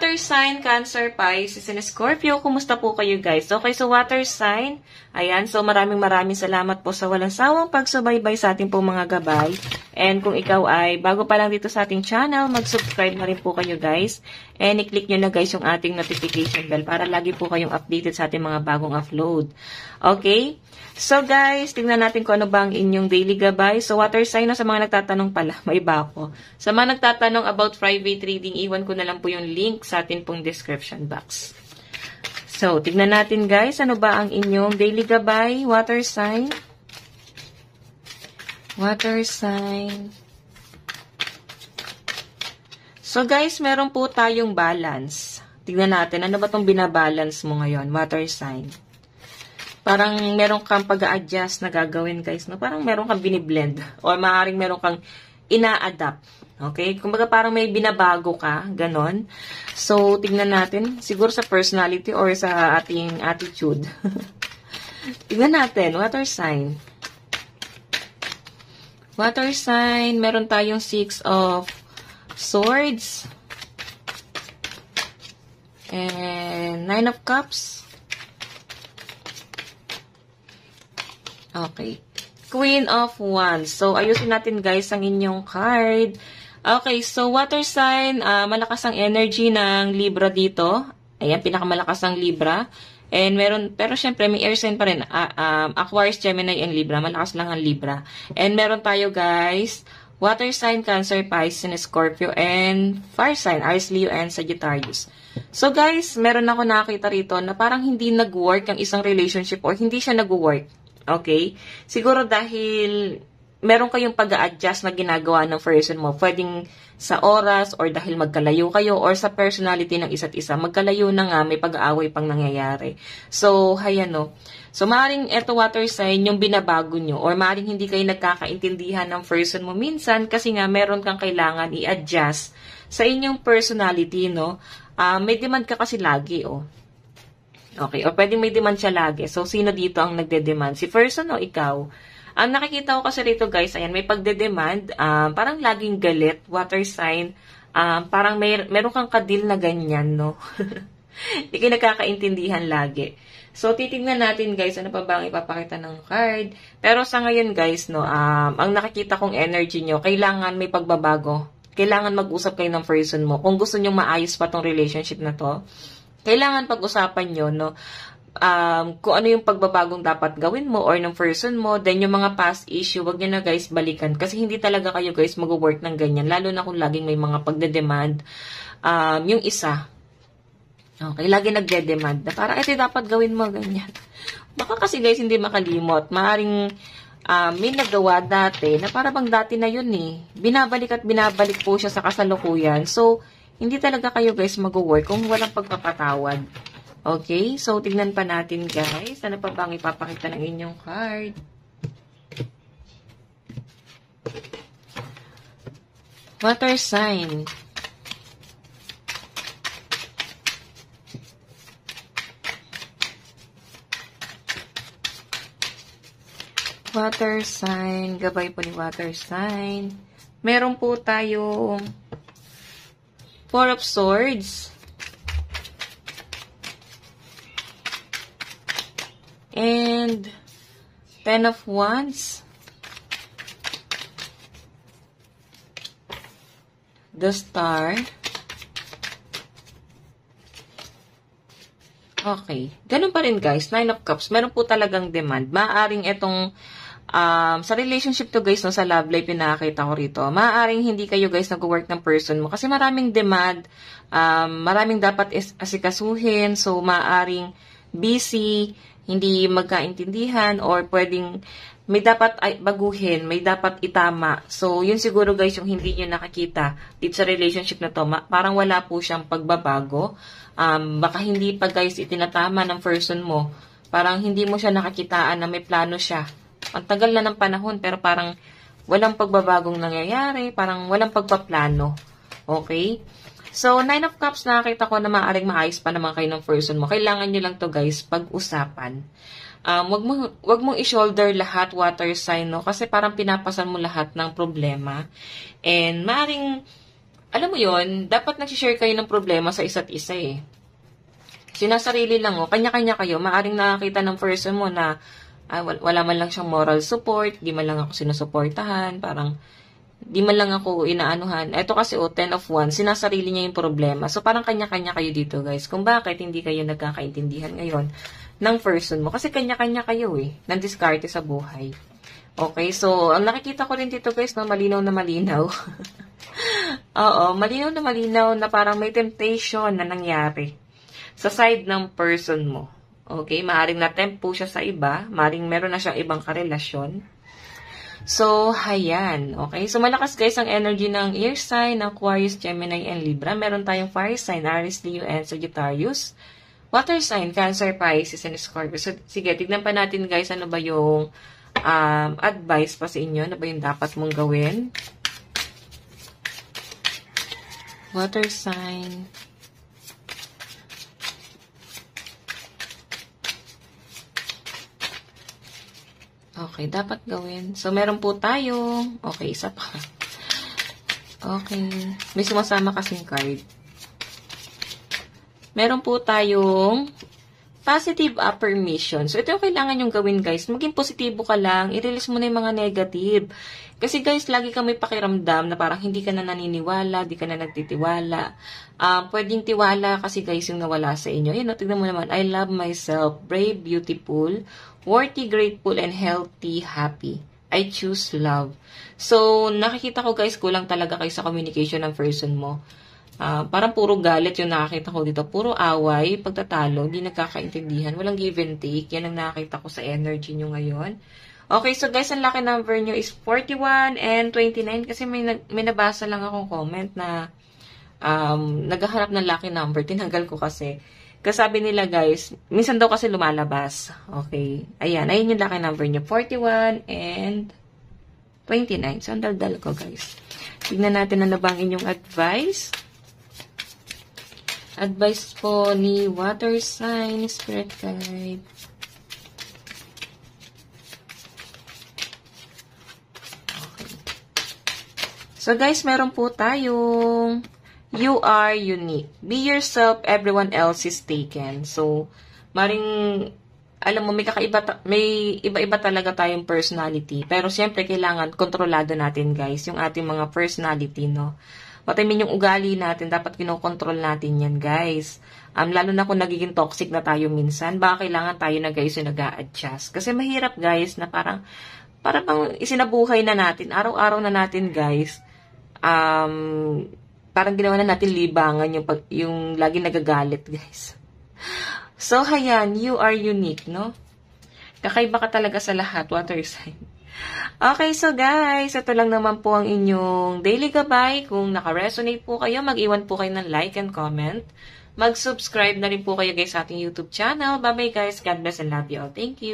water sign, Cancer, Pisces, and Scorpio, kumusta po kayo guys? Okay, so water sign, ayan, so maraming salamat po sa walang sawang pagsubaybay sa ating pong mga gabay. And kung ikaw ay bago pa lang dito sa ating channel, mag-subscribe na rin po kayo guys. And i-click nyo na guys yung ating notification bell para lagi po kayong updated sa ating mga bagong upload. Okay? So guys, tingnan natin kung ano ba ang inyong daily gabay. So water sign, no, sa mga nagtatanong pala, may iba ako. Sa mga nagtatanong about private reading, iwan ko na lang po yung link sa atin pong description box. So, tingnan natin guys, ano ba ang inyong daily gabay, water sign. Water sign. So guys, meron po tayong balance. Tingnan natin, ano ba itong binabalance mo ngayon, water sign. Parang meron kang pag-a-adjust na gagawin guys, no? Parang meron kang biniblend or maaaring meron kang ina-adapt. Okay? Kumbaga parang may binabago ka, ganon. So, tingnan natin, siguro sa personality or sa ating attitude. Tingnan natin, water sign. Water sign, meron tayong 6 of Swords. And 9 of Cups. Okay. Queen of Wands. So, ayusin natin guys ang inyong card. Okay, so water sign, malakas ang energy ng Libra dito. Ayan, pinakamalakas ang Libra. And meron, pero syempre may air sign pa rin. Aquarius, Gemini, and Libra. Malakas lang ang Libra. And meron tayo guys, water sign, Cancer, Pisces, and Scorpio, and fire sign, Aries, Leo, and Sagittarius. So guys, meron ako nakita rito na parang hindi nag-work ang isang relationship or hindi siya nag-work. Okay? Siguro dahil meron kayong pag-a-adjust na ginagawa ng person mo. Pwedeng sa oras or dahil magkalayo kayo or sa personality ng isa't isa. Magkalayo na nga, may pag-aaway pang nangyayari. So, hayan no. So, maaaring eto water sign yung binabago nyo or maaaring hindi kayo nagkakaintindihan ng person mo minsan kasi nga meron kang kailangan i-adjust sa inyong personality, no? May demand ka kasi lagi, oh. Okay, o pwedeng may demand siya lagi. So, sino dito ang nagde-demand? Si person o ikaw? Ang nakikita ko kasi rito guys, ayan, may pagde-demand, parang laging galit, water sign, parang meron kang kadil na ganyan, no? Hindi kayo nagkakaintindihan lagi. So, titingnan natin guys, ano pa ba ang ipapakita ng card. Pero sa ngayon guys, no, ang nakikita kong energy nyo, kailangan may pagbabago. Kailangan mag-usap kayo ng person mo. Kung gusto nyo maayos pa tong relationship na to, kailangan pag-usapan nyo, no, kung ano yung pagbabagong dapat gawin mo or ng person mo, then yung mga past issue, wag nyo na guys balikan. Kasi hindi talaga kayo guys mag-work ng ganyan, lalo na kung laging may mga pagde-demand. Yung isa, okay, lagi nagde-demand na parang ito dapat gawin mo, ganyan. Baka kasi guys hindi makalimot. Maaring may nagawa dati na para bang dati na yun eh. Binabalik at binabalik po siya sa kasalukuyan. So, hindi talaga kayo guys mag-work kung walang pagpapatawad. Okay? So, tignan pa natin guys. Ano pa bang ipapakita ng inyong card? Water sign. Water sign. Gabay po ni water sign. Meron po tayong 4 of Swords. And 10 of Wands. The Star. Okay. Ganun pa rin guys. 9 of Cups. Meron po talagang demand. Maaaring itong sa relationship to guys, no, sa love life yung nakakita ko rito, maaaring hindi kayo guys nag-work ng person mo kasi maraming demand, maraming dapat asikasuhin, so maaaring busy, hindi magkaintindihan, or pwedeng may dapat baguhin, may dapat itama. So, yun siguro guys yung hindi nyo nakakita dito sa relationship na to. Parang wala po siyang pagbabago. Baka hindi pa guys itinatama ng person mo. Parang hindi mo siya nakakitaan na may plano siya. Ang tagal na ng panahon, pero parang walang pagbabagong nangyayari, parang walang pagpaplano. Okay? So, 9 of Cups, nakakita ko na maaaring maayos pa naman kayo ng person mo. Kailangan nyo lang to guys, pag-usapan. Wag mong i-shoulder lahat water sign, no? Kasi parang pinapasan mo lahat ng problema. And maaaring alam mo yon, dapat nagsishare kayo ng problema sa isa't isa eh. Sinasarili lang kanya-kanya kayo. Maaring nakakita ng person mo na wala man lang siyang moral support, di man lang ako sinusuportahan, parang di man lang ako inaanuhan. Ito kasi 10 of Wands, sinasarili niya yung problema. So parang kanya-kanya kayo dito guys. Kung bakit hindi kayo nagkakaintindihan ngayon ng person mo. Kasi kanya-kanya kayo ng diskarte sa buhay. Okay, so ang nakikita ko rin dito guys, malinaw na malinaw. Oo, malinaw na parang may temptation na nangyari sa side ng person mo. Okay, maaaring na-tempt po siya sa iba, maaaring meron na siyang ibang karelasyon. So, hayan. Okay, so malakas guys ang energy ng air sign, ng Aquarius, Gemini, and Libra. Meron tayong fire sign, Aries, Leo, and Sagittarius. Water sign, Cancer, Pisces, and Scorpio. So, sige, tignan pa natin guys, ano ba yung advice pa sa inyo? Ano ba yung dapat mong gawin? Water sign. Okay, dapat gawin. So, meron po tayong, okay, isa pa. Okay. May sumasama kasing card. Meron po tayong positive affirmation. So, ito yung kailangan yung gawin, guys. Maging positibo ka lang. I-release mo na yung mga negative. Kasi, guys, lagi kang may pakiramdam na parang hindi ka na naniniwala, di ka na nagtitiwala. Pwedeng tiwala kasi, guys, yung nawala sa inyo. Yan, tignan mo naman. I love myself. Brave, beautiful, worthy, grateful, and healthy, happy. I choose love. So, nakikita ko, guys, kulang talaga kayo sa communication ng person mo. Parang puro galit yung nakakita ko dito. Puro away, pagtatalo, hindi nagkakaintindihan. Walang give and take. Yan ang nakakita ko sa energy nyo ngayon. Okay, so guys, ang lucky number nyo is 41 and 29. Kasi may nabasa lang akong comment na naghahanap ng lucky number. Tinanggal ko kasi. Kasabi nila guys, minsan daw kasi lumalabas. Okay, ayan yung lucky number nyo. 41 and 29. So, ang daldal ko guys. Tignan natin ano bang inyong advice. Advice po ni Water Sign Spirit Guide. Okay. So guys, meron po tayong you are unique. Be yourself, everyone else is taken. So, maring alam mo, may iba-iba talaga tayong personality. Pero siyempre, kailangan kontrolado natin guys, yung ating mga personality, no? What I mean, yung ugali natin, dapat kinokontrol natin yan, guys. Lalo na kung nagiging toxic na tayo minsan, baka kailangan tayo na, guys, yung nag-a-adjust. Kasi mahirap, guys, na parang bang isinabuhay na natin, araw-araw na natin, guys, parang ginawa na natin libangan yung lagi nagagalit, guys. So, hayan, you are unique, no? Kakaiba ka talaga sa lahat, water sign. Okay, so guys, ito lang naman po ang inyong daily gabay. Kung naka-resonate po kayo, mag-iwan po kayo ng like and comment. Mag-subscribe na rin po kayo guys sa ating YouTube channel. Bye-bye guys. God bless and love you all. Thank you.